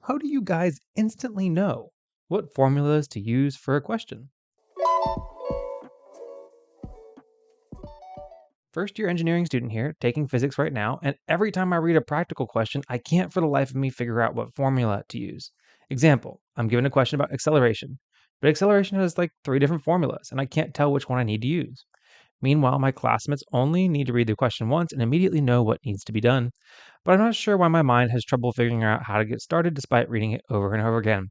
how do you guys instantly know what formulas to use for a question? First year engineering student here, taking physics right now, and every time I read a practical question, I can't for the life of me figure out what formula to use. Example, I'm given a question about acceleration, but acceleration has like three different formulas, and I can't tell which one I need to use. Meanwhile, my classmates only need to read the question once and immediately know what needs to be done, but I'm not sure why my mind has trouble figuring out how to get started despite reading it over and over again.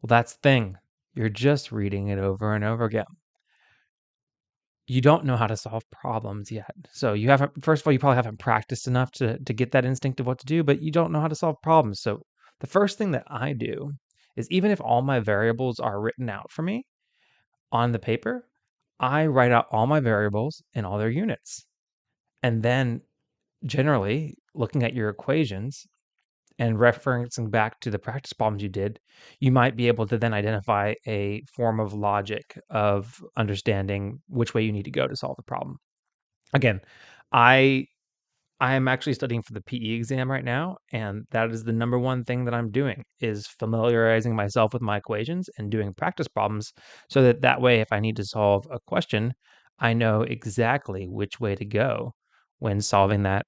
Well, that's the thing. You're just reading it over and over again. You don't know how to solve problems yet. So you haven't first of all, you probably haven't practiced enough to get that instinct of what to do, but you don't know how to solve problems. So the first thing that I do is even if all my variables are written out for me on the paper, I write out all my variables and all their units. And then generally looking at your equations and referencing back to the practice problems you did, you might be able to then identify a form of logic of understanding which way you need to go to solve the problem. Again, I I am actually studying for the PE exam right now, and that is the number one thing that I'm doing is familiarizing myself with my equations and doing practice problems so that that way if I need to solve a question, I know exactly which way to go when solving that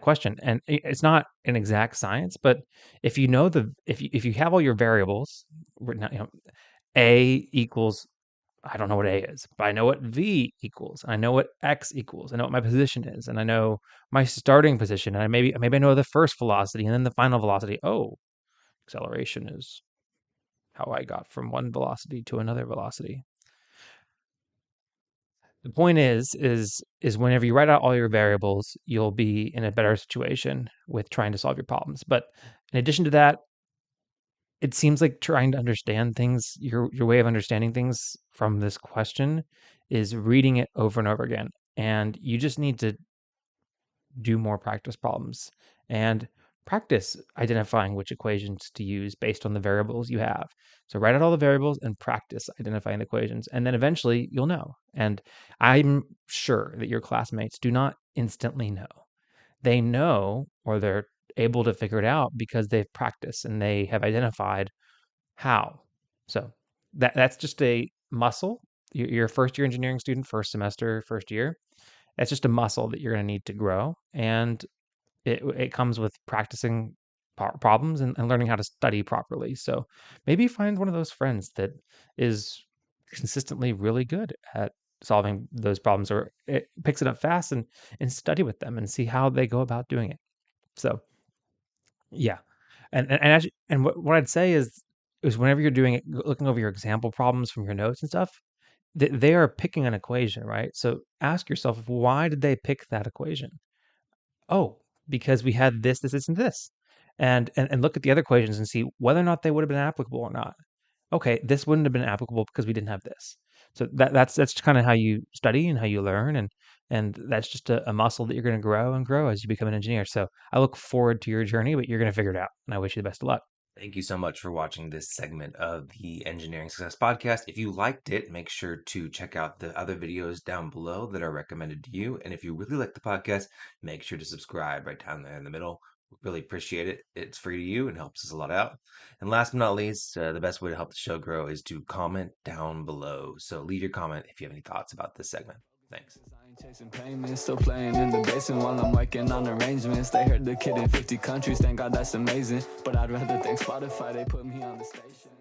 question. And it's not an exact science, but if you know if you have all your variables written out, A equals I don't know what A is, but I know what V equals. I know what X equals. I know what my position is, and I know my starting position, and maybe I know the first velocity and then the final velocity. Oh, acceleration is how I got from one velocity to another velocity. The point is whenever you write out all your variables, you'll be in a better situation with trying to solve your problems. But in addition to that, it seems like trying to understand things, your way of understanding things from this question is reading it over and over again. And you just need to do more practice problems and practice identifying which equations to use based on the variables you have. So write out all the variables and practice identifying the equations, and then eventually you'll know. And I'm sure that your classmates do not instantly know. They know or they're able to figure it out because they've practiced and they have identified how. So that's just a muscle. You're a first year engineering student, first semester, first year. That's just a muscle that you're going to need to grow, and it comes with practicing problems and learning how to study properly. So maybe find one of those friends that is consistently really good at solving those problems, or it picks it up fast and study with them and see how they go about doing it. So yeah, and actually, and what I'd say is whenever you're doing it, looking over your example problems from your notes and stuff, they are picking an equation, right? So ask yourself, why did they pick that equation? Oh, because we had this, and this. And look at the other equations and see whether or not they would have been applicable or not. Okay, this wouldn't have been applicable because we didn't have this. So that's kind of how you study and how you learn, and that's just a muscle that you're going to grow and grow as you become an engineer. So I look forward to your journey, but you're going to figure it out, and I wish you the best of luck. Thank you so much for watching this segment of the Engineering Success Podcast. If you liked it, make sure to check out the other videos down below that are recommended to you. And if you really like the podcast, make sure to subscribe right down there in the middle. Really appreciate it. It's free to you and helps us a lot out. And last but not least, the best way to help the show grow is to comment down below. So leave your comment if you have any thoughts about this segment. Thanks. I ain't chasing payments, still playing in the basement while I'm working on arrangements. They heard the kid in 50 countries, thank God that's amazing. But I'd rather thank Spotify, they put me on the station.